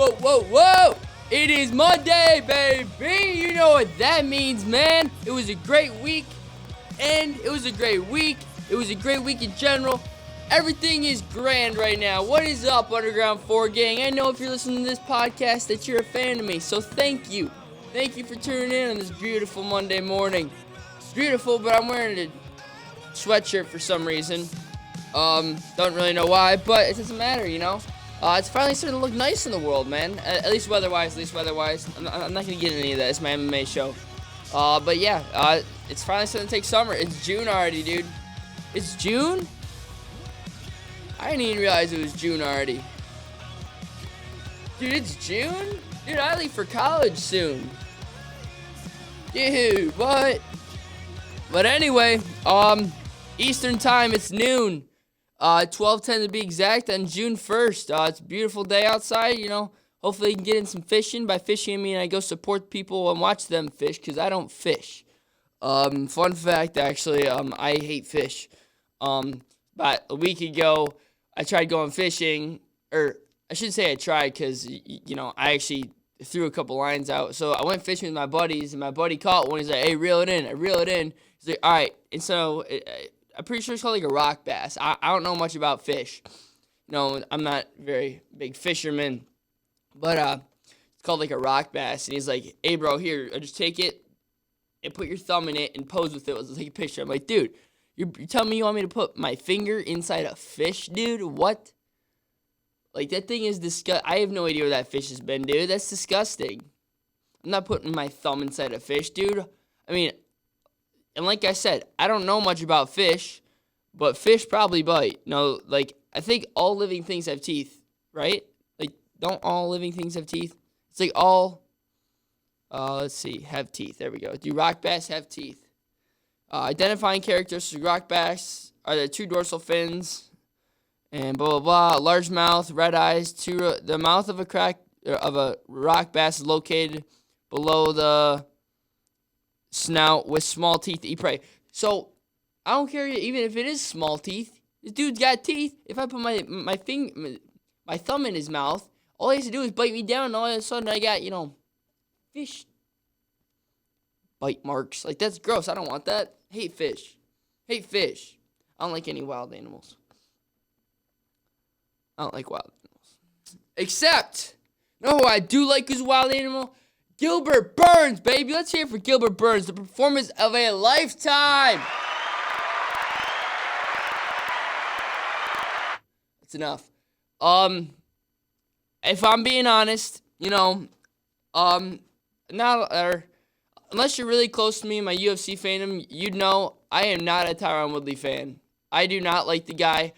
Whoa, whoa, whoa! It is Monday, baby! You know what that means, man. It was a great week, and it was a great week. It was a great week in general. Everything is grand right now. What is up, Underground 4 gang? I know if you're listening to this podcast that you're a fan of me, so thank you. Thank you for tuning in on this beautiful Monday morning. It's beautiful, but I'm wearing a sweatshirt for some reason. Don't really know why, but it doesn't matter, you know? It's finally starting to look nice in the world, man. At least weather-wise, I'm not going to get into any of that. It's my MMA show. But yeah, it's finally starting to take summer. It's June already, dude. It's June? I didn't even realize it was June already. Dude, it's June? Dude, I leave for college soon. Dude, what? But anyway, Eastern time, it's noon. 12:10 to be exact on June 1st. It's a beautiful day outside, you know. Hopefully you can get in some fishing. By fishing, I mean I go support people and watch them fish, because I don't fish. Fun fact, actually, I hate fish. About a week ago, I tried going fishing, or I should say I tried, because, you know, I actually threw a couple lines out. So I went fishing with my buddies, and my buddy caught one. He's like, hey, reel it in. I reel it in. He's like, all right. And so I'm pretty sure it's called like a rock bass. I don't know much about fish. You know, I'm not a very big fisherman. But it's called like a rock bass. And he's like, hey, bro, here, just take it and put your thumb in it and pose with it. Let's take a picture. I'm like, dude, you're telling me you want me to put my finger inside a fish, dude? What? Like, that thing is disgusting. I have no idea where that fish has been, dude. That's disgusting. I'm not putting my thumb inside a fish, dude. I mean, and like I said, I don't know much about fish, but fish probably bite. No, like, I think all living things have teeth, right? Like, don't all living things have teeth? It's like all, let's see, have teeth. There we go. Do rock bass have teeth? Identifying characteristics of rock bass are there two dorsal fins, and blah, blah, blah. Large mouth, red eyes. The mouth of a rock bass is located below the snout with small teeth to eat prey. So, I don't care even if it is small teeth. This dude's got teeth. If I put my thumb in his mouth, all he has to do is bite me down, and all of a sudden I got, you know, fish bite marks. Like, that's gross. I don't want that. Hate fish. Hate fish. I don't like any wild animals. I don't like wild animals. Except, you know who I do like as a wild animal? Gilbert Burns, baby. Let's hear it for Gilbert Burns, the performance of a lifetime. That's enough. If I'm being honest, you know, unless you're really close to me, my UFC fandom, you'd know I am not a Tyron Woodley fan. I do not like the guy.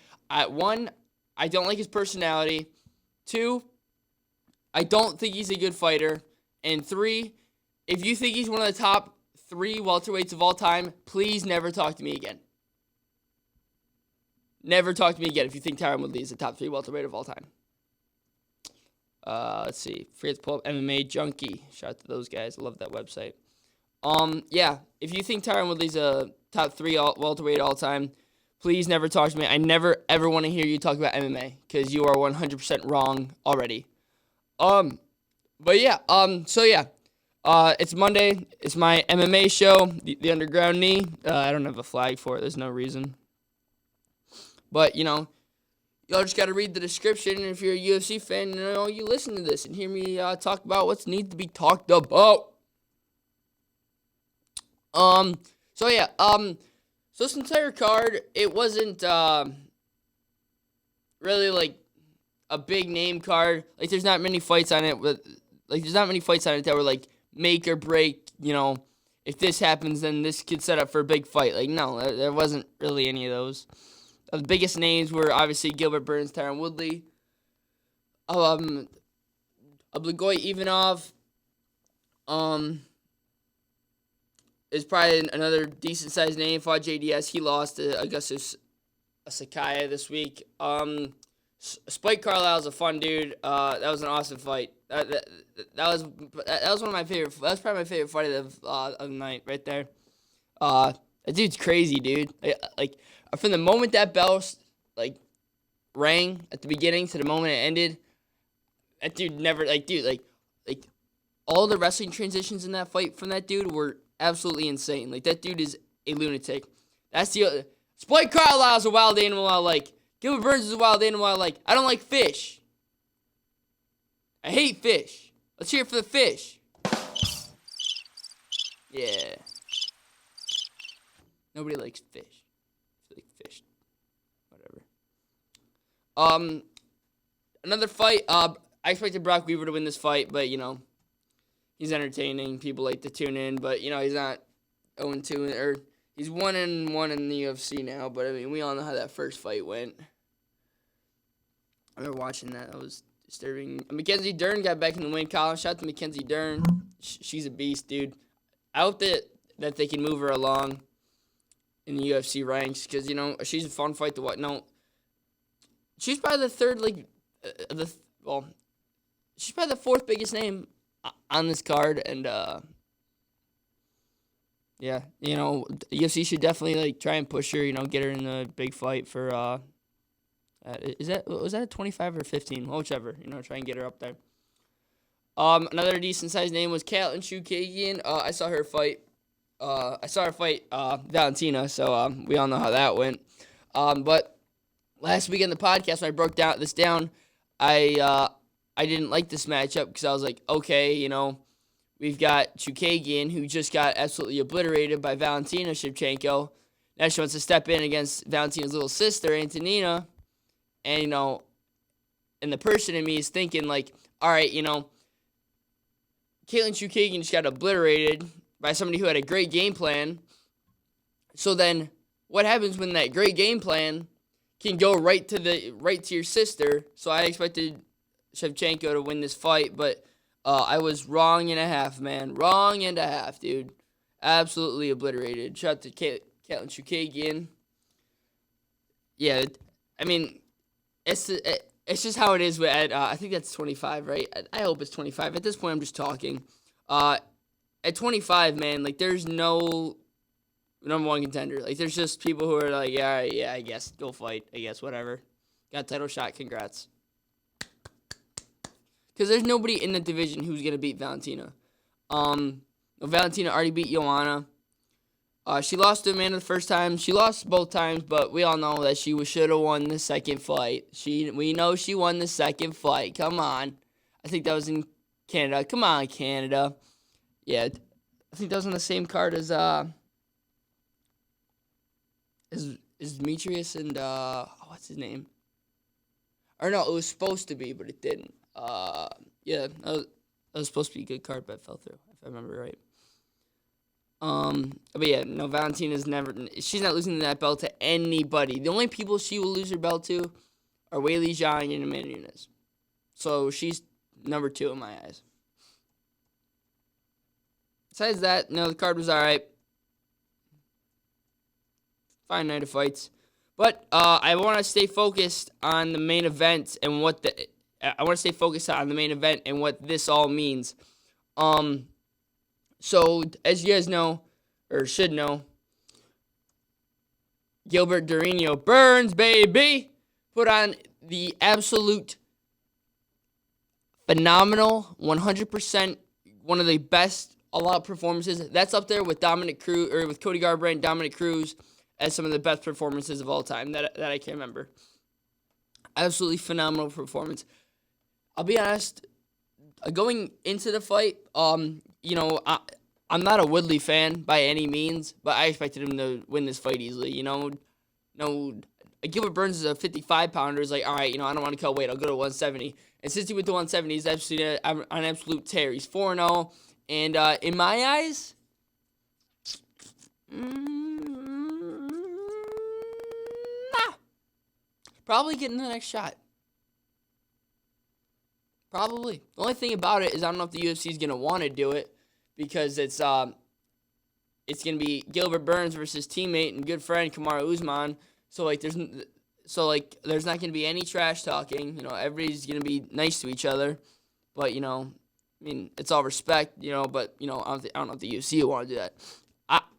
One, I don't like his personality. Two, I don't think he's a good fighter. And three, if you think he's one of the top 3 welterweights of all time, please never talk to me again. Never talk to me again if you think Tyron Woodley is the top 3 welterweight of all time. Let's see. Forget to pull up MMA Junkie. Shout out to those guys. I love that website. Yeah, if you think Tyron Woodley's a top 3 welterweight all time, please never talk to me. I never, ever want to hear you talk about MMA, because you are 100% wrong already. But yeah, so yeah, it's Monday. It's my MMA show, the Underground Knee. I don't have a flag for it. There's no reason. But, you know, y'all just got to read the description. And if you're a UFC fan, you know, you listen to this and hear me talk about what needs to be talked about. So yeah, so this entire card, it wasn't, really, like, a big name card. Like, there's not many fights on it that were, like, make or break, you know, if this happens, then this could set up for a big fight. Like, no, there wasn't really any of those. The biggest names were, obviously, Gilbert Burns, Tyron Woodley, Blagoy Ivanov, is probably another decent-sized name. Fought JDS. He lost to Augustus Sakaya this week. Spike Carlisle's a fun dude. That was an awesome fight. That was one of my favorite. That was probably my favorite fight of the night right there. That dude's crazy, dude. Like from the moment that bell like rang at the beginning to the moment it ended, That dude never, like all the wrestling transitions in that fight from that dude were absolutely insane. Like, that dude is a lunatic. That's the Spike Carlisle's a wild animal I like. Gilbert Burns is a wild animal I like. I don't like fish. I hate fish. Let's hear it for the fish. Yeah. Nobody likes fish. I like fish. Whatever. Another fight. I expected Brock Weaver to win this fight, but, he's entertaining. People like to tune in, but, he's not 0-2, or he's 1-1 in the UFC now, but, I mean, we all know how that first fight went. I remember watching that. That was disturbing. Mackenzie Dern got back in the win column. Shout out to Mackenzie Dern. She's a beast, dude. I hope that they can move her along in the UFC ranks, because, she's a fun fight to watch. No, she's probably the third, she's probably the fourth biggest name on this card, and, yeah, UFC should definitely, try and push her, get her in the big fight for, was that a 25 or 15? Whichever, try and get her up there. Another decent-sized name was Caitlin Chukagian. I saw her fight Valentina, so we all know how that went. But last week in the podcast, when I broke this down, I didn't like this matchup because I was like, okay, we've got Chukagian, who just got absolutely obliterated by Valentina Shevchenko. Now she wants to step in against Valentina's little sister, Antonina. And, and the person in me is thinking, all right, Caitlin Chukagian just got obliterated by somebody who had a great game plan. So then, what happens when that great game plan can go right to your sister? So I expected Shevchenko to win this fight, but I was wrong and a half, man. Wrong and a half, dude. Absolutely obliterated. Shout out to Caitlin Chukagian. Yeah, I mean, it's just how it is. I think that's 25, right? I hope it's 25. At this point, I'm just talking. At 25, man, there's no number one contender. There's just people who are like, yeah, I guess, go fight. I guess, whatever. Got a title shot, congrats. Because there's nobody in the division who's going to beat Valentina. Valentina already beat Joanna. She lost to Amanda the first time. She lost both times, but we all know that she should have won the second fight. We know she won the second fight. Come on. I think that was in Canada. Come on, Canada. Yeah, I think that was on the same card as Demetrius and what's his name? Or no, it was supposed to be, but it didn't. Yeah, that was supposed to be a good card, but it fell through, if I remember right. But yeah, no, Valentina's she's not losing that belt to anybody. The only people she will lose her belt to are Weili Zhang and Amanda Nunes. So she's number 2 in my eyes. Besides that, the card was alright. Fine night of fights. But I want to stay focused on the main event and what this all means. So, as you guys know, or should know, Gilbert Burns, baby, put on the absolute phenomenal, 100%, one of the best all-out performances. That's up there with with Cody Garbrandt, Dominic Cruz, as some of the best performances of all time that I can remember. Absolutely phenomenal performance. I'll be honest, going into the fight, I'm not a Woodley fan by any means, but I expected him to win this fight easily. Gilbert Burns is a 55-pounder. He's like, all right, I don't want to cut weight. I'll go to 170. And since he went to 170, he's absolutely on an absolute tear. He's 4-0. And in my eyes, probably getting the next shot. Probably. The only thing about it is I don't know if the UFC is going to want to do it, because it's going to be Gilbert Burns versus teammate and good friend Kamaru Usman. So there's not going to be any trash talking. Everybody's going to be nice to each other. But it's all respect. But I don't know if the UFC will want to do that.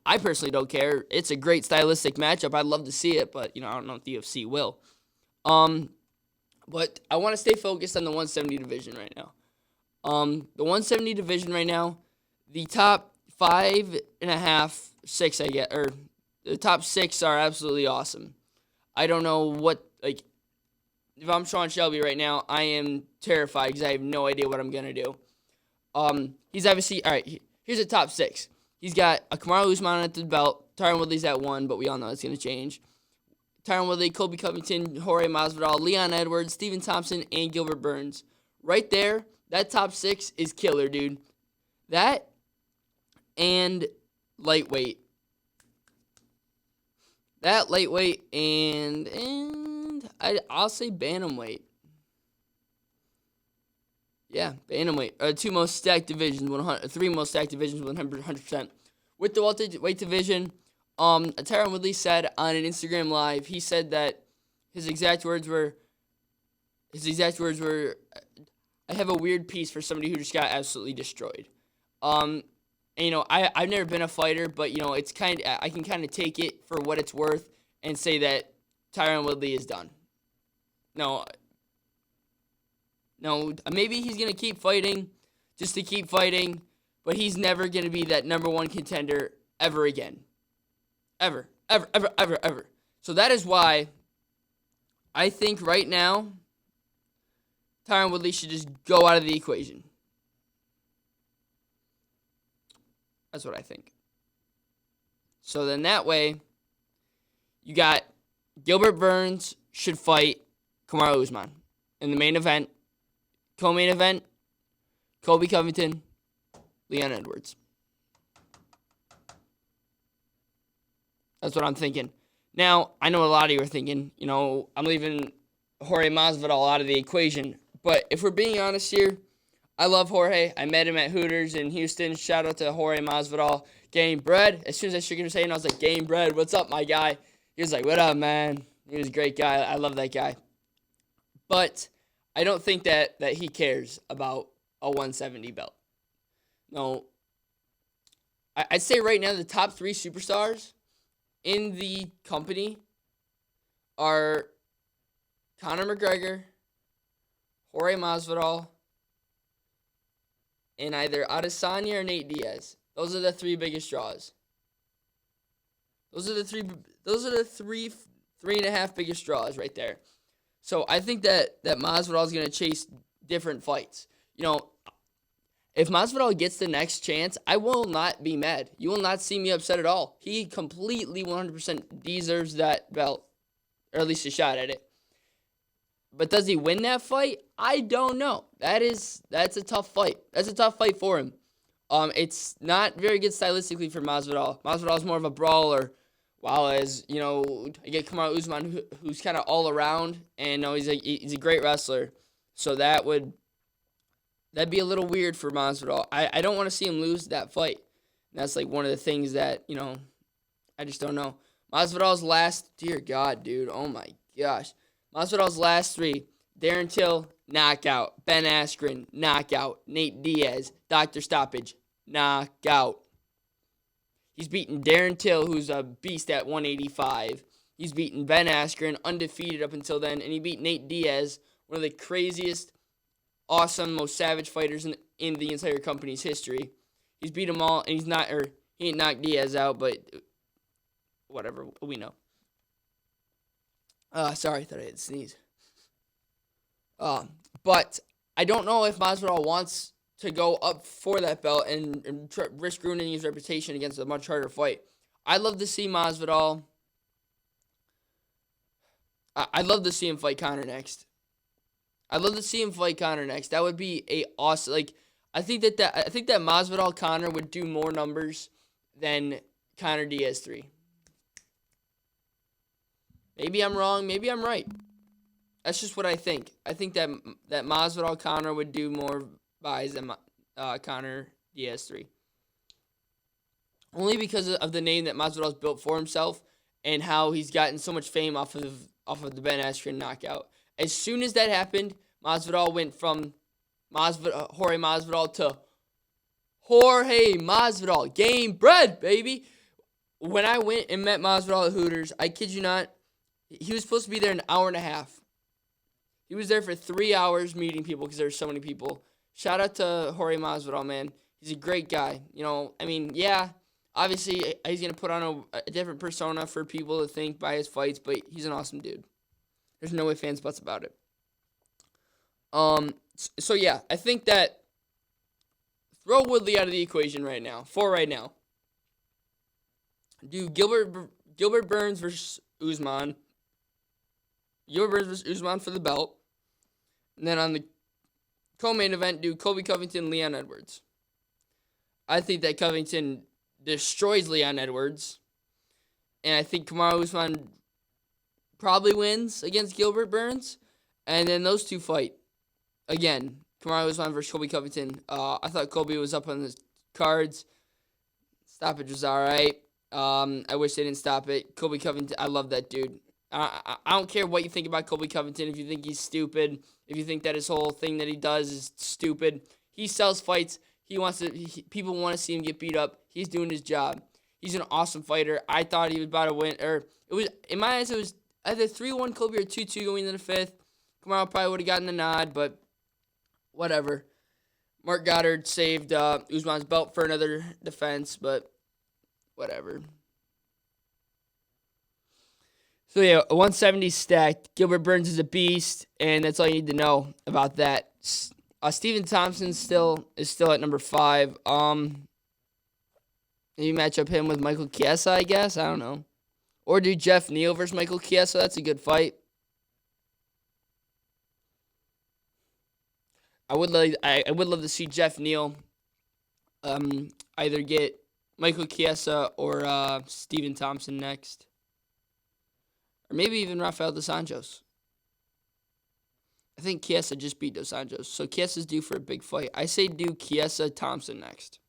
I personally don't care. It's a great stylistic matchup. I'd love to see it, but I don't know if the UFC will. But I want to stay focused on the 170 division right now. The 170 division right now, the top 5.5, 6 I get, or the top 6 are absolutely awesome. I don't know what, like, if I'm Sean Shelby right now, I am terrified because I have no idea what I'm going to do. He's obviously, all right, here's the top 6. He's got a Kamaru Usman at the belt. Tyron Woodley's at 1, but we all know it's going to change. Tyron Woodley, Colby Covington, Jorge Masvidal, Leon Edwards, Stephen Thompson, and Gilbert Burns. Right there, that top 6 is killer, dude. That and lightweight. That lightweight and I'll say bantamweight. Yeah, bantamweight. 2 most stacked divisions, 3 most stacked divisions, 100%. With the welterweight division, Tyron Woodley said on an Instagram live, he said that his exact words were, I have a weird piece for somebody who just got absolutely destroyed. And, I've never been a fighter, but, it's I can kind of take it for what it's worth and say that Tyron Woodley is done. No, maybe he's going to keep fighting just to keep fighting, but he's never going to be that number 1 contender ever again. Ever. So that is why I think right now Tyron Woodley should just go out of the equation. That's what I think. So then that way, you got Gilbert Burns should fight Kamaru Usman in the main event. Co-main event, Colby Covington, Leon Edwards. That's what I'm thinking. Now, I know a lot of you are thinking, I'm leaving Jorge Masvidal out of the equation. But if we're being honest here, I love Jorge. I met him at Hooters in Houston. Shout out to Jorge Masvidal. Game bread. As soon as I shook his hand, I was like, game bread. What's up, my guy? He was like, what up, man? He was a great guy. I love that guy. But I don't think that he cares about a 170 belt. No. I'd say right now the top 3 superstars in the company are Conor McGregor, Jorge Masvidal, and either Adesanya or Nate Diaz. Those are the 3 biggest draws. Those are the 3.5 biggest draws right there. So I think that Masvidal is going to chase different fights. If Masvidal gets the next chance, I will not be mad. You will not see me upset at all. He completely 100% deserves that belt, or at least a shot at it. But does he win that fight? I don't know. That's a tough fight. That's a tough fight for him. It's not very good stylistically for Masvidal. Masvidal is more of a brawler, while as you get Kamaru Usman, who's kind of all around, and he's a great wrestler. So that'd be a little weird for Masvidal. I don't want to see him lose that fight. And that's like one of the things that I just don't know. Masvidal's last, dear God, dude, oh my gosh. Masvidal's last 3, Darren Till, knockout. Ben Askren, knockout. Nate Diaz, doctor stoppage, knockout. He's beaten Darren Till, who's a beast at 185. He's beaten Ben Askren, undefeated up until then. And he beat Nate Diaz, one of the craziest, awesome, most savage fighters in the entire company's history. He's beat them all, and he ain't knocked Diaz out, but whatever, we know. Sorry, I thought I had to sneeze. But I don't know if Masvidal wants to go up for that belt and risk ruining his reputation against a much harder fight. I'd love to see Masvidal. I'd love to see him fight Conor next. That would be a awesome. I think that Masvidal Conor would do more numbers than Conor Diaz 3. Maybe I'm wrong. Maybe I'm right. That's just what I think. I think that Masvidal Conor would do more buys than Conor Diaz 3. Only because of the name that Masvidal's built for himself and how he's gotten so much fame off of the Ben Askren knockout. As soon as that happened, Masvidal went from Jorge Masvidal to Jorge Masvidal. Game bread, baby. When I went and met Masvidal at Hooters, I kid you not, he was supposed to be there an hour and a half. He was there for 3 hours meeting people because there were so many people. Shout out to Jorge Masvidal, man. He's a great guy. Yeah, obviously he's going to put on a different persona for people to think by his fights, but he's an awesome dude. There's no ifs, ands, buts about it. So yeah, I think that throw Woodley out of the equation right now. Do Gilbert Burns versus Usman. Gilbert Burns versus Usman for the belt. And then on the co-main event, do Colby Covington, Leon Edwards. I think that Covington destroys Leon Edwards. And I think Kamaru Usman probably wins against Gilbert Burns. And then those two fight. Again, Kamaru Usman versus Colby Covington. I thought Colby was up on the cards. Stoppage was all right. I wish they didn't stop it. Colby Covington, I love that dude. I don't care what you think about Colby Covington. If you think he's stupid, if you think that his whole thing that he does is stupid, he sells fights. People want to see him get beat up. He's doing his job. He's an awesome fighter. I thought he was about to win, or it was in my eyes. It was either 3-1 Colby or 2-2 going into the fifth. Kamaru probably would have gotten the nod, but whatever. Mark Goddard saved Usman's belt for another defense, but whatever. So yeah, 170 stacked. Gilbert Burns is a beast, and that's all you need to know about that. Stephen Thompson is still at number 5. Maybe match up him with Michael Chiesa, I guess. I don't know. Or do Jeff Neal versus Michael Chiesa. That's a good fight. I would love to see Jeff Neal either get Michael Chiesa or Stephen Thompson next. Or maybe even Rafael Dos Anjos. I think Chiesa just beat Dos Anjos. So Chiesa's due for a big fight. I say do Chiesa Thompson next.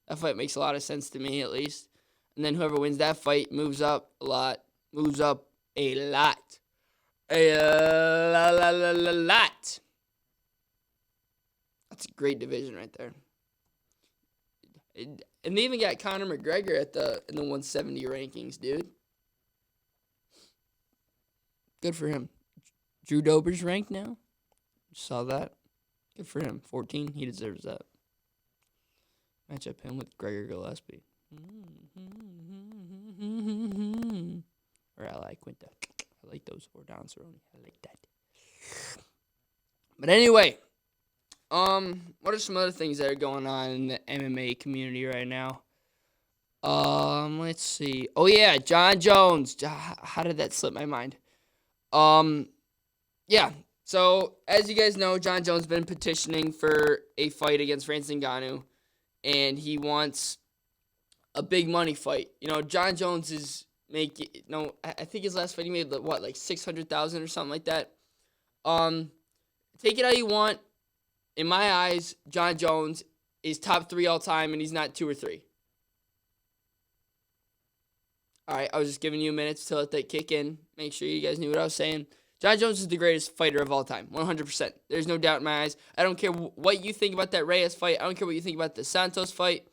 That fight makes a lot of sense to me, at least. And then whoever wins that fight moves up a lot. Moves up a lot. A lot. That's a great division right there. And they even got Conor McGregor in the 170 rankings, dude. Good for him. Drew Dober's ranked now. Saw that. Good for him. 14. He deserves that. Match up him with Gregor Gillespie. Or Ally Quinta. I like those. Or Don Cerrone. I like that. But anyway. What are some other things that are going on in the MMA community right now? Let's see. Oh yeah, Jon Jones. How did that slip my mind? Yeah. So as you guys know, Jon Jones has been petitioning for a fight against Francis Ngannou, and he wants a big money fight. Jon Jones is making. I think his last fight he made like $600,000 or something like that. Take it how you want. In my eyes, Jon Jones is top 3 all time, and he's not 2 or 3. All right, I was just giving you minutes to let that kick in. Make sure you guys knew what I was saying. Jon Jones is the greatest fighter of all time, 100%. There's no doubt in my eyes. I don't care what you think about that Reyes fight. I don't care what you think about the Santos fight.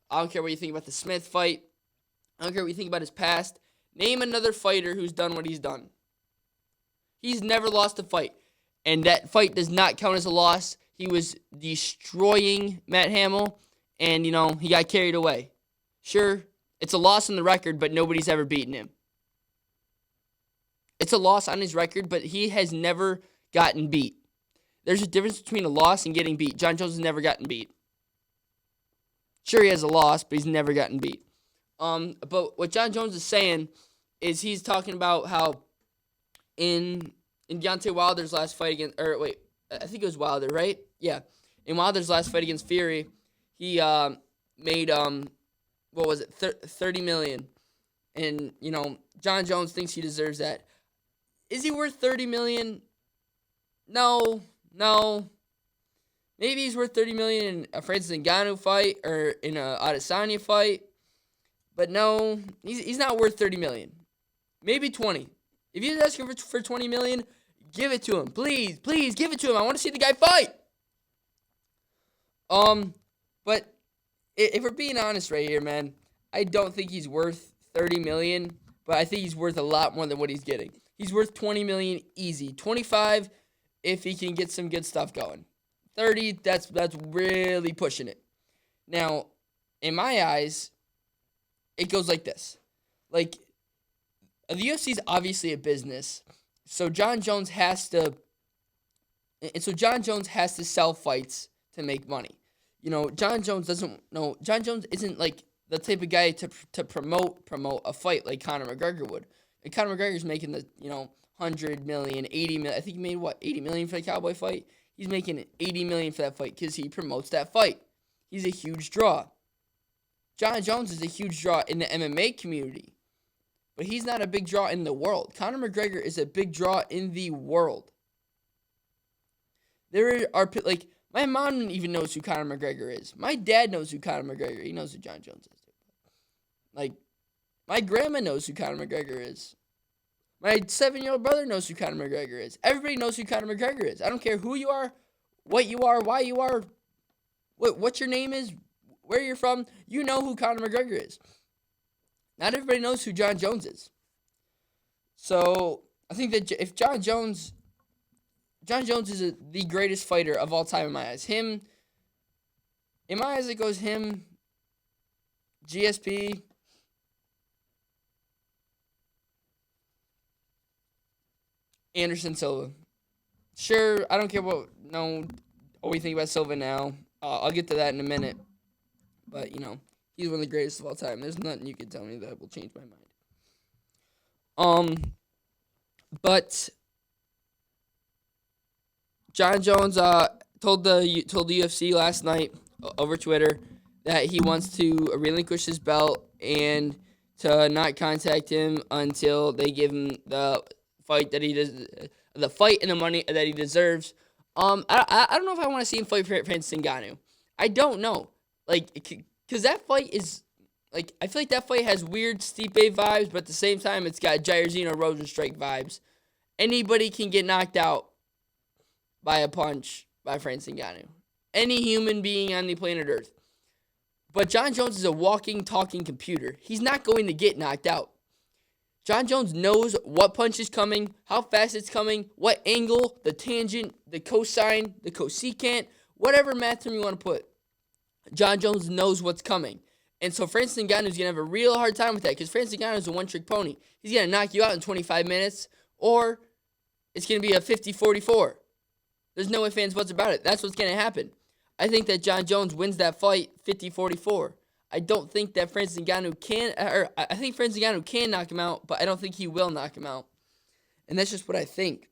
I don't care what you think about the Smith fight. I don't care what you think about his past. Name another fighter who's done what he's done. He's never lost a fight, and that fight does not count as a loss. He was destroying Matt Hamill, and, he got carried away. Sure, it's a loss on the record, but nobody's ever beaten him. It's a loss on his record, but he has never gotten beat. There's a difference between a loss and getting beat. Jon Jones has never gotten beat. Sure, he has a loss, but he's never gotten beat. But what Jon Jones is saying is he's talking about how in Deontay Wilder's last fight against, I think it was Wilder, right? Yeah. In Wilder's last fight against Fury, he made what was it, $30 million, and Jon Jones thinks he deserves that. Is he worth $30 million? No. Maybe he's worth $30 million in a Francis Ngannou fight or in a Adesanya fight, but no, he's not worth $30 million. Maybe 20. If he's asking for $20 million. Give it to him. Please give it to him. I want to see the guy fight. But if we're being honest right here, man, I don't think he's worth $30 million, but I think he's worth a lot more than what he's getting. He's worth $20 million easy. 25, if he can get some good stuff going. 30, that's really pushing it. Now, in my eyes, it goes like this. Like, the UFC is obviously a business, so Jon Jones has to sell fights to make money. Jon Jones isn't like the type of guy to promote a fight like Conor McGregor would. And Conor McGregor's making the 100 million, 80 million. I think he made 80 million for the Cowboy fight. He's making 80 million for that fight because he promotes that fight. He's a huge draw. Jon Jones is a huge draw in the MMA community, but he's not a big draw in the world. Conor McGregor is a big draw in the world. There are, like, my mom even knows who Conor McGregor is. My dad knows who Conor McGregor is. He knows who Jon Jones is. Like, my grandma knows who Conor McGregor is. My 7-year-old brother knows who Conor McGregor is. Everybody knows who Conor McGregor is. I don't care who you are, what you are, why you are, what your name is, where you're from. You know who Conor McGregor is. Not everybody knows who Jon Jones is. So, I think that if Jon Jones is the greatest fighter of all time in my eyes. In my eyes, it goes him, GSP, Anderson Silva. Sure, I don't care what we think about Silva now. I'll get to that in a minute. But, he's one of the greatest of all time. There's nothing you can tell me that will change my mind. But Jon Jones told the UFC last night over Twitter that he wants to relinquish his belt and to not contact him until they give him the fight and the money that he deserves. I don't know if I want to see him fight Francis Ngannou. I don't know, because that fight is I feel like that fight has weird Stipe vibes, but at the same time it's got Jairzinho Rosenstrike vibes. Anybody can get knocked out by a punch by Francis Ngannou. Any human being on the planet Earth. But Jon Jones is a walking, talking computer. He's not going to get knocked out. Jon Jones knows what punch is coming, how fast it's coming, what angle, the tangent, the cosine, the cosecant, whatever math term you want to put. Jon Jones knows what's coming. And so Francis Ngannou is going to have a real hard time with that because Francis Ngannou is a one-trick pony. He's going to knock you out in 25 minutes or it's going to be a 50-44. There's no ifs, ands, buts about it. That's what's going to happen. I think that Jon Jones wins that fight 50-44. I don't think that Francis Ngannou can, or I think Francis Ngannou can knock him out, but I don't think he will knock him out. And that's just what I think.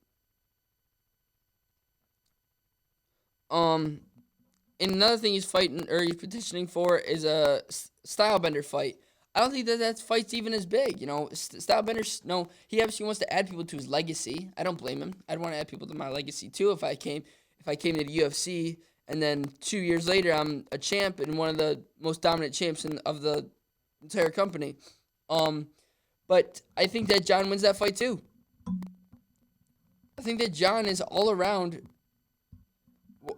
And another thing he's petitioning for is a Stylebender fight. I don't think that fight's even as big. Stylebender, he obviously wants to add people to his legacy. I don't blame him. I'd want to add people to my legacy too if I came to the UFC. And then 2 years later, I'm a champ and one of the most dominant champs of the entire company. But I think that Jon wins that fight too. I think that Jon is all around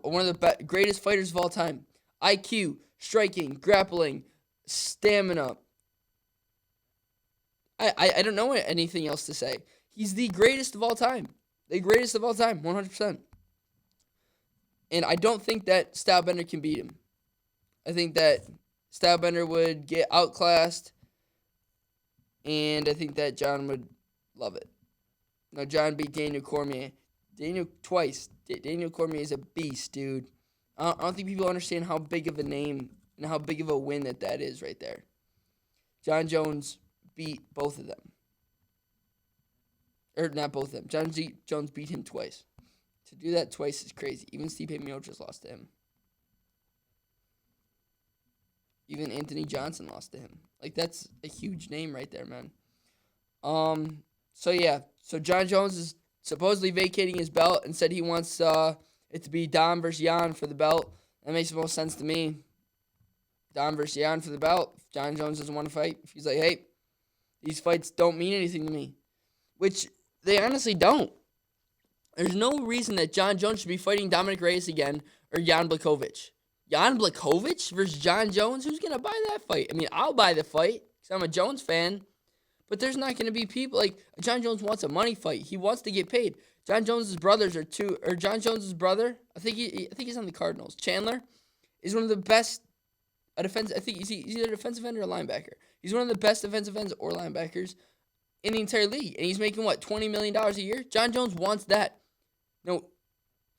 one of the greatest fighters of all time. IQ, striking, grappling, stamina. I don't know anything else to say. He's the greatest of all time. The greatest of all time, 100%. And I don't think that Stylebender can beat him. I think that Stylebender would get outclassed. And I think that Jon would love it. Now, Jon beat Daniel Cormier. Twice. Daniel Cormier is a beast, dude. I don't think people understand how big of a name and how big of a win that is right there. Jon Jones beat both of them. Or not both of them. Jon Jones beat him twice. To do that twice is crazy. Even Stipe Miocic lost to him. Even Anthony Johnson lost to him. That's a huge name right there, man. So Jon Jones is supposedly vacating his belt and said he wants it to be Dom versus Jan for the belt. That makes the most sense to me. Dom versus Jan for the belt. If Jon Jones doesn't want to fight, if he's like, hey, these fights don't mean anything to me. Which they honestly don't. There's no reason that Jon Jones should be fighting Dominic Reyes again or Jan Blachowicz. Jan Blachowicz versus Jon Jones? Who's going to buy that fight? I mean, I'll buy the fight because I'm a Jones fan. But there's not going to be people like Jon Jones wants a money fight. He wants to get paid. Jon Jones's brothers are two, or Jon Jones's brother, I think he's on the Cardinals. Chandler is one of the best defense. I think he's either a defensive end or a linebacker. He's one of the best defensive ends or linebackers in the entire league, and he's making what, $20 million a year. Jon Jones wants that. No,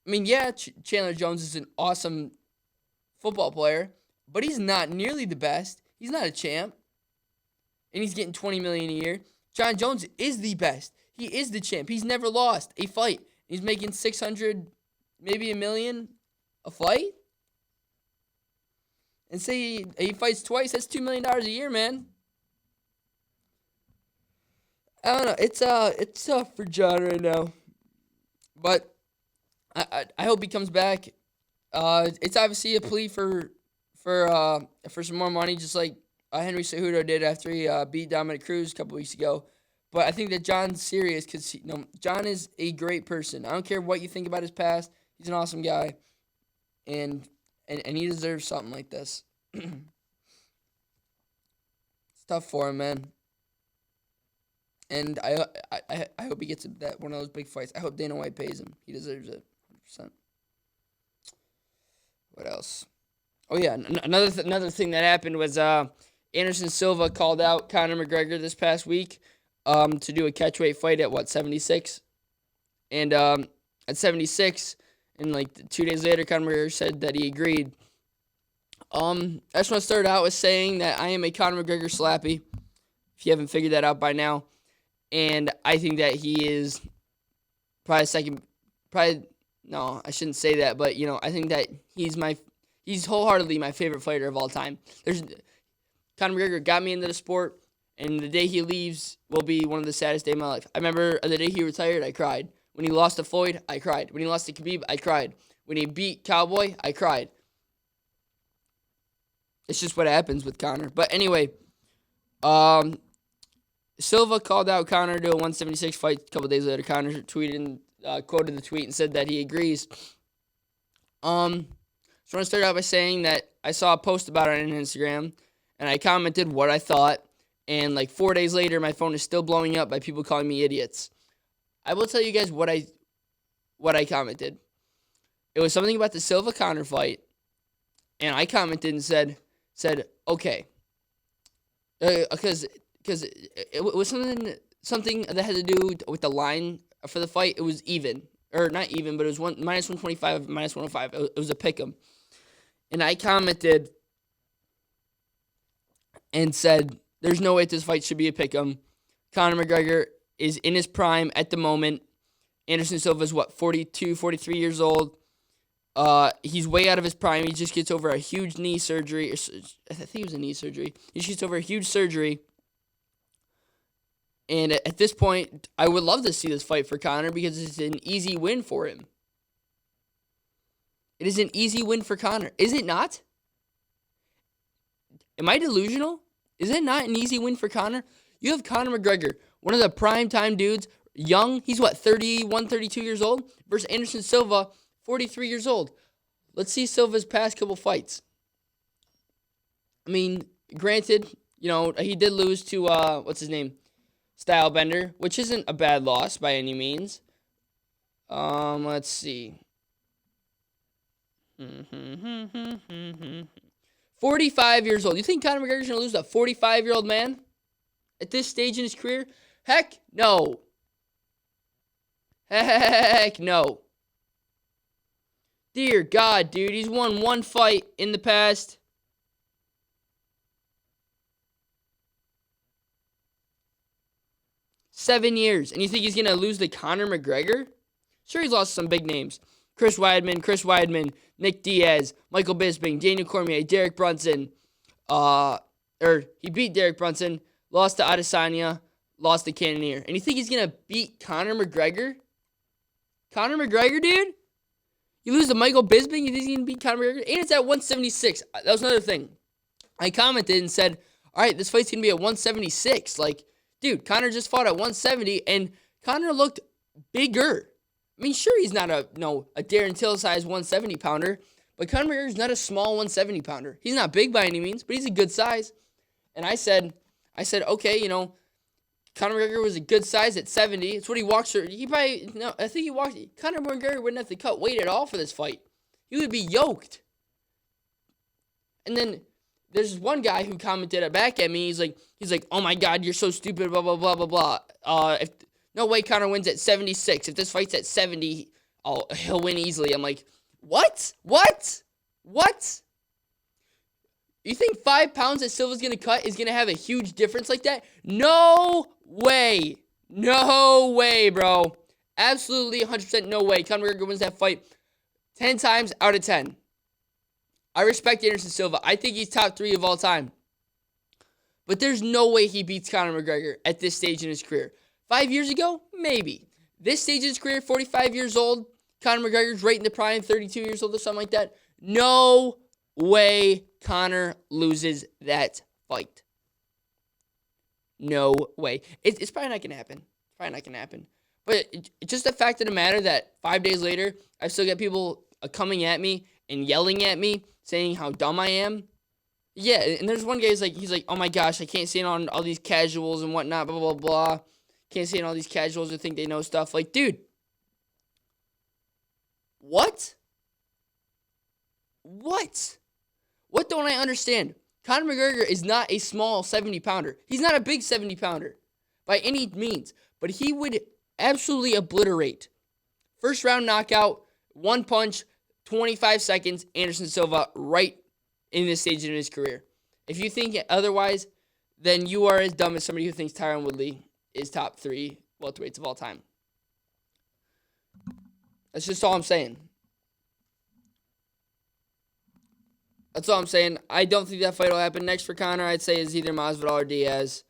I mean, yeah, Chandler Jones is an awesome football player, but he's not nearly the best. He's not a champ, and he's getting $20 million a year. Jon Jones is the best. He is the champ. He's never lost a fight. He's making $600, maybe $1 million a fight. And say he fights twice, that's $2 million a year, man. I don't know. It's tough for Jon right now, but I hope he comes back. It's obviously a plea for some more money, just like Henry Cejudo did after he beat Dominic Cruz a couple weeks ago. But I think that Jon's serious because Jon is a great person. I don't care what you think about his past. He's an awesome guy, and he deserves something like this. It's tough for him, man. And I hope he gets that one of those big fights. I hope Dana White pays him. He deserves it, 100%. What else? Oh yeah, another thing that happened was Anderson Silva called out Conor McGregor this past week to do a catchweight fight at 76, and at 76, and like 2 days later, Conor McGregor said that he agreed. I just want to start out with saying that I am a Conor McGregor slappy, if you haven't figured that out by now. And I think that he is no, I shouldn't say that, but, I think that he's wholeheartedly my favorite fighter of all time. Conor McGregor got me into the sport, and the day he leaves will be one of the saddest days of my life. I remember the day he retired, I cried. When he lost to Floyd, I cried. When he lost to Khabib, I cried. When he beat Cowboy, I cried. It's just what happens with Conor. But anyway, Silva called out Conor to a 176 fight a couple days later. Conor quoted the tweet and said that he agrees. So I want to start out by saying that I saw a post about it on Instagram, and I commented what I thought, and like 4 days later, my phone is still blowing up by people calling me idiots. I will tell you guys what I commented. It was something about the Silva-Conor fight, and I commented and said okay, because it was something that had to do with the line for the fight. It was even, or not even, but it was minus 125, minus 105. It was a pick'em, and I commented and said, "There's no way this fight should be a pick'em. Conor McGregor is in his prime at the moment. Anderson Silva is 42, 43 years old. He's way out of his prime. He just gets over a huge knee surgery. I think it was a knee surgery. He gets over a huge surgery. And at this point, I would love to see this fight for Conor because it's an easy win for him. It is an easy win for Conor. Is it not? Am I delusional? Is it not an easy win for Conor? You have Conor McGregor, one of the prime-time dudes, young. He's 31, 32 years old, versus Anderson Silva, 43 years old. Let's see Silva's past couple fights. I mean, granted, he did lose to, what's his name? Stylebender, which isn't a bad loss by any means. Let's see. 45 years old. You think Conor McGregor's going to lose to a 45-year-old man at this stage in his career? Heck no. Heck no. Dear God, dude, he's won one fight in the past 7 years. And you think he's going to lose to Conor McGregor? Sure, he's lost some big names. Chris Weidman, Nick Diaz, Michael Bisping, Daniel Cormier, Derek Brunson. He beat Derek Brunson, lost to Adesanya, lost to Cannonier. And you think he's going to beat Conor McGregor? Conor McGregor, dude? You lose to Michael Bisping, you think he's going to beat Conor McGregor? And it's at 176. That was another thing. I commented and said, all right, this fight's going to be at 176. Like, dude, Conor just fought at 170, and Conor looked bigger. I mean, sure, he's not a Darren Till-sized 170-pounder, but Conor McGregor's not a small 170-pounder. He's not big by any means, but he's a good size. And I said, okay, Conor McGregor was a good size at 70. It's what he walks through. I think he walked. Conor McGregor wouldn't have to cut weight at all for this fight. He would be yoked. And then there's one guy who commented back at me. He's like, oh my God, you're so stupid, blah, blah, blah, blah, blah. No way Conor wins at 76. If this fight's at 70, he'll win easily. I'm like, what? You think 5 pounds that Silva's going to cut is going to have a huge difference like that? No way. No way, bro. Absolutely 100% no way. Conor McGregor wins that fight 10 times out of 10. I respect Anderson Silva. I think he's top 3 of all time. But there's no way he beats Conor McGregor at this stage in his career. 5 years ago? Maybe. This stage in his career, 45 years old, Conor McGregor's right in the prime, 32 years old or something like that. No way Conor loses that fight. No way. It's probably not going to happen. But just the fact of the matter that 5 days later, I still get people coming at me and yelling at me, saying how dumb I am. Yeah, and there's one guy he's like, oh my gosh, I can't see it on all these casuals and whatnot, blah, blah, blah. Can't see it on all these casuals who think they know stuff. Like, dude. What? What don't I understand? Conor McGregor is not a small 70-pounder. He's not a big 70-pounder by any means. But he would absolutely obliterate. First round knockout, one punch, 25 seconds, Anderson Silva right in this stage in his career. If you think otherwise, then you are as dumb as somebody who thinks Tyron Woodley is top 3 welterweights of all time. That's just all I'm saying. That's all I'm saying. I don't think that fight will happen. Next for Conor, I'd say is either Masvidal or Diaz.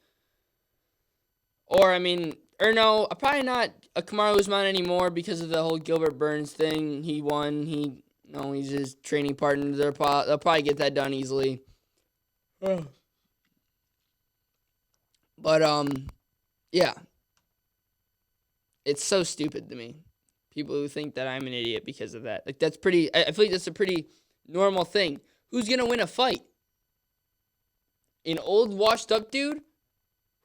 No, probably not a Kamaru Usman anymore because of the whole Gilbert Burns thing. He won. He's his training partner. They'll probably get that done easily. But, yeah. It's so stupid to me. People who think that I'm an idiot because of that. I feel like that's a pretty normal thing. Who's going to win a fight? An old washed up dude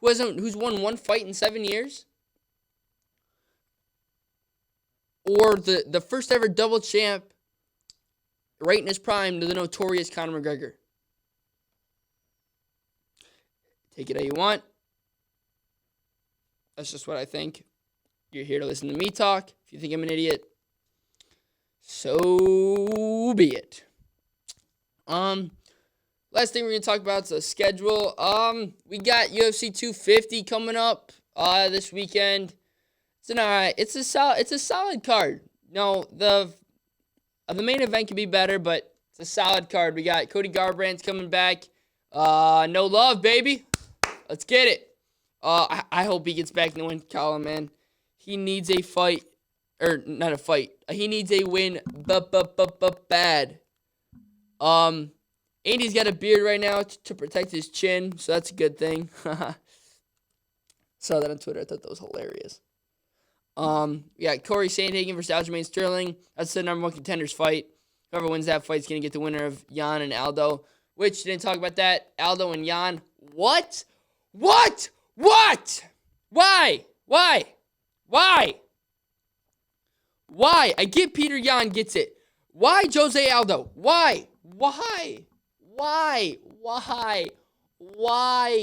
who's won one fight in 7 years? Or the first ever double champ right in his prime to the notorious Conor McGregor? Take it how you want. That's just what I think. You're here to listen to me talk. If you think I'm an idiot, so be it. Last thing we're gonna talk about is the schedule. We got UFC 250 coming up this weekend. It's a solid card. No, the main event could be better, but it's a solid card. We got Cody Garbrandt's coming back. No love, baby. Let's get it. I hope he gets back in the win column, man. He needs a fight, or not a fight. He needs a win, bad. Andy's got a beard right now to protect his chin, so that's a good thing. Saw that on Twitter. I thought that was hilarious. We got Corey Sandhagen versus Aljamain Sterling. That's the number 1 contenders fight. Whoever wins that fight is going to get the winner of Jan and Aldo. Which, didn't talk about that. Aldo and Jan. What? Why? I get Peter Yan gets it. Why Jose Aldo? Why,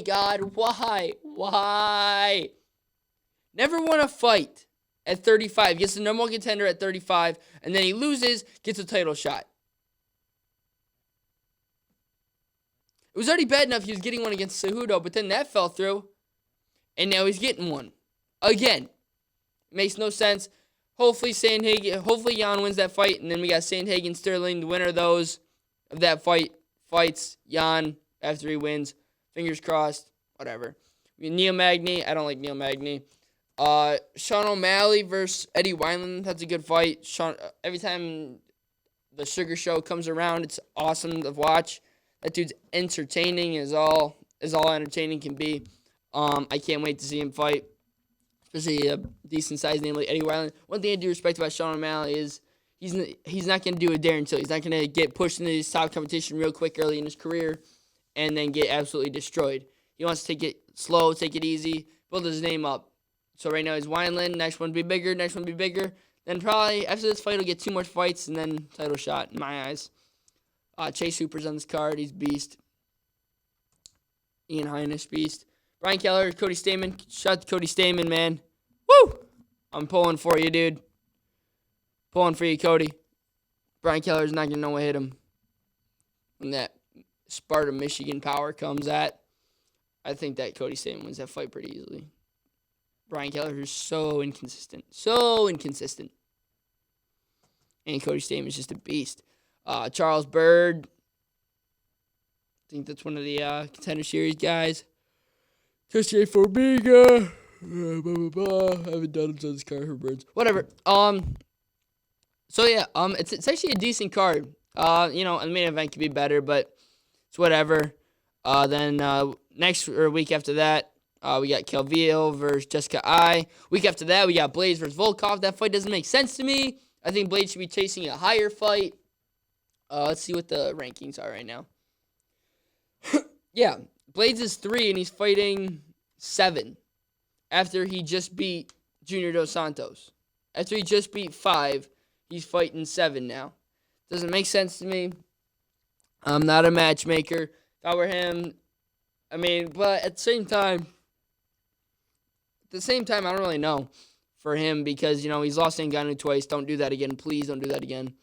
God? Why? Never won a fight at 35. Gets the number 1 contender at 35. And then he loses, gets a title shot. It was already bad enough he was getting one against Cejudo, but then that fell through. And now he's getting one. Again. Makes no sense. Hopefully Jan wins that fight, and then we got Sandhagen, Sterling, the winner of that fight, fights Jan after he wins. Fingers crossed. Whatever. Neil Magny, I don't like Neil Magny. Sean O'Malley versus Eddie Wineland, that's a good fight. Every time the Sugar Show comes around, it's awesome to watch. That dude's entertaining as all entertaining can be. I can't wait to see him fight. Especially a decent-sized name like Eddie Wineland. One thing I do respect about Sean O'Malley is he's not going to do a dare until. He's not going to get pushed into his top competition real quick early in his career and then get absolutely destroyed. He wants to take it slow, take it easy, build his name up. So right now he's Wineland. Next one be bigger. Next one be bigger. Then probably after this fight he'll get 2 more fights and then title shot in my eyes. Chase Hooper's on this card. He's beast. Ian Heinisch, beast. Brian Keller, Cody Stamann. Shout out to Cody Stamann, man. Woo! I'm pulling for you, dude. Pulling for you, Cody. Brian Keller's not going to know what hit him. When that Sparta, Michigan power comes at, I think that Cody Stamann wins that fight pretty easily. Brian Keller is so inconsistent. So inconsistent. And Cody Stamann is just a beast. Charles Byrd. I think that's one of the Contender Series guys. Christian Formiga. I haven't done him since this card for Burns. Whatever. So yeah, it's actually a decent card. The main event could be better, but it's whatever. Then next or week after that, we got Calvillo versus Jessica I. Week after that, we got Blades versus Volkov. That fight doesn't make sense to me. I think Blades should be chasing a higher fight. Let's see what the rankings are right now. Yeah, Blades is 3 and he's fighting 7 after he just beat Junior Dos Santos. After he just beat 5, he's fighting 7 now. Doesn't make sense to me. I'm not a matchmaker. If I were him, but at the same time, I don't really know for him because, he's lost to Ngannou twice. Don't do that again. Please don't do that again.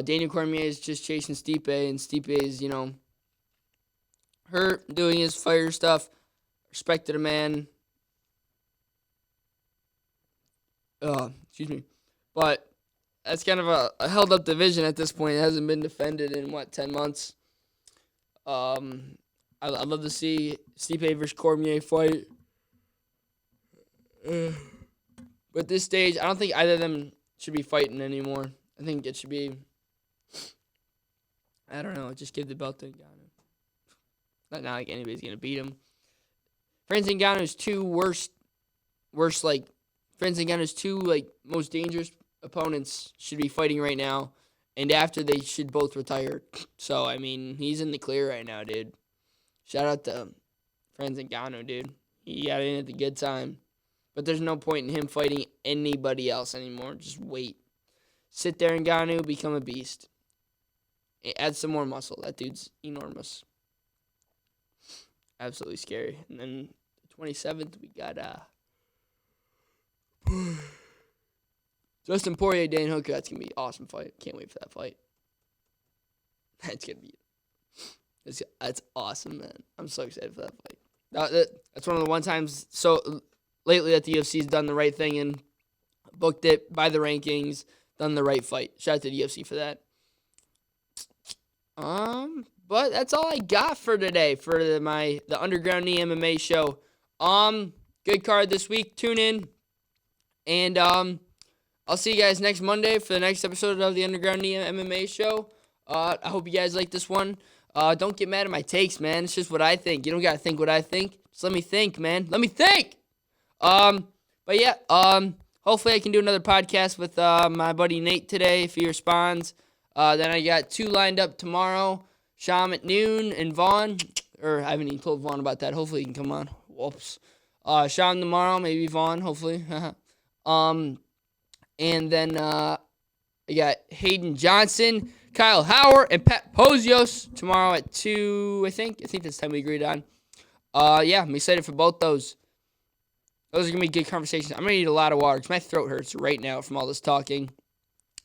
Daniel Cormier is just chasing Stipe, and Stipe is, hurt, doing his fire stuff. Respected a man. Excuse me. But that's kind of a held-up division at this point. It hasn't been defended in, 10 months. I'd love to see Stipe versus Cormier fight. But at this stage, I don't think either of them should be fighting anymore. I think it should be, I don't know, just give the belt to Ngannou. Not like anybody's going to beat him. Francis Ngannou's two Ngannou's two, most dangerous opponents should be fighting right now. And after, they should both retire. So, he's in the clear right now, dude. Shout out to Francis Ngannou, dude. He got in at the good time. But there's no point in him fighting anybody else anymore. Just wait. Sit there, Ngannou, become a beast. Add some more muscle. That dude's enormous. Absolutely scary. And then the 27th, we got Justin Poirier, Dan Hooker. That's going to be an awesome fight. Can't wait for that fight. That's going to be... That's awesome, man. I'm so excited for that fight. That's one of the one times lately that the UFC's done the right thing and booked it by the rankings, done the right fight. Shout out to the UFC for that. But that's all I got for today for the Underground Knee MMA show. Good card this week. Tune in. And I'll see you guys next Monday for the next episode of the Underground Knee MMA show. I hope you guys like this one. Don't get mad at my takes, man. It's just what I think. You don't gotta think what I think. Just let me think, man. Let me think. But yeah, hopefully I can do another podcast with my buddy Nate today if he responds. Then I got 2 lined up tomorrow. Sham at noon and Vaughn. Or I haven't even told Vaughn about that. Hopefully he can come on. Whoops. Sham tomorrow, maybe Vaughn, hopefully. And then I got Hayden Johnson, Kyle Howard, and Pat Pozios tomorrow at 2, I think. I think that's the time we agreed on. Yeah, I'm excited for both those. Those are going to be good conversations. I'm going to need a lot of water because my throat hurts right now from all this talking.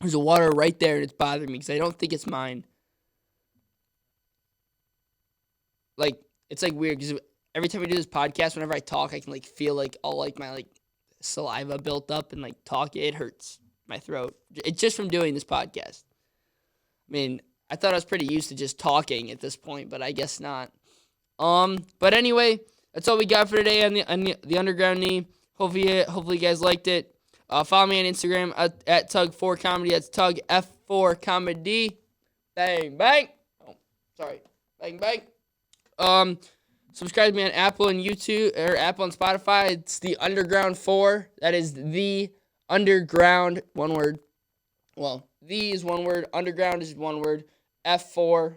There's a water right there, and it's bothering me because I don't think it's mine. It's weird because every time I do this podcast, whenever I talk, I can feel all my saliva built up and talk. It hurts my throat. It's just from doing this podcast. I thought I was pretty used to just talking at this point, but I guess not. But anyway, that's all we got for today on the Underground Knee. Hopefully you guys liked it. Follow me on Instagram at Tug4Comedy. That's Tug F4 Comedy. Bang bang. Oh, sorry. Bang bang. Subscribe to me on Apple and YouTube, or Apple and Spotify. It's the Underground 4. That is the Underground, one word. Well, the is one word. Underground is one word. F4.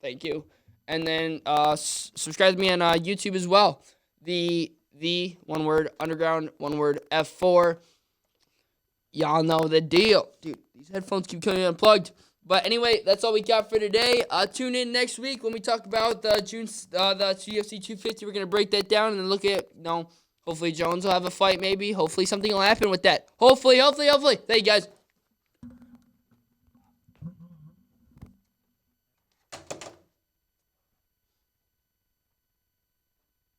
Thank you. And then subscribe to me on YouTube as well. The the, one word, underground, one word, F4. Y'all know the deal. Dude, these headphones keep coming unplugged. But anyway, that's all we got for today. Tune in next week when we talk about the UFC 250. We're going to break that down and then look at, hopefully Jones will have a fight maybe. Hopefully something will happen with that. Hopefully. Thank you guys.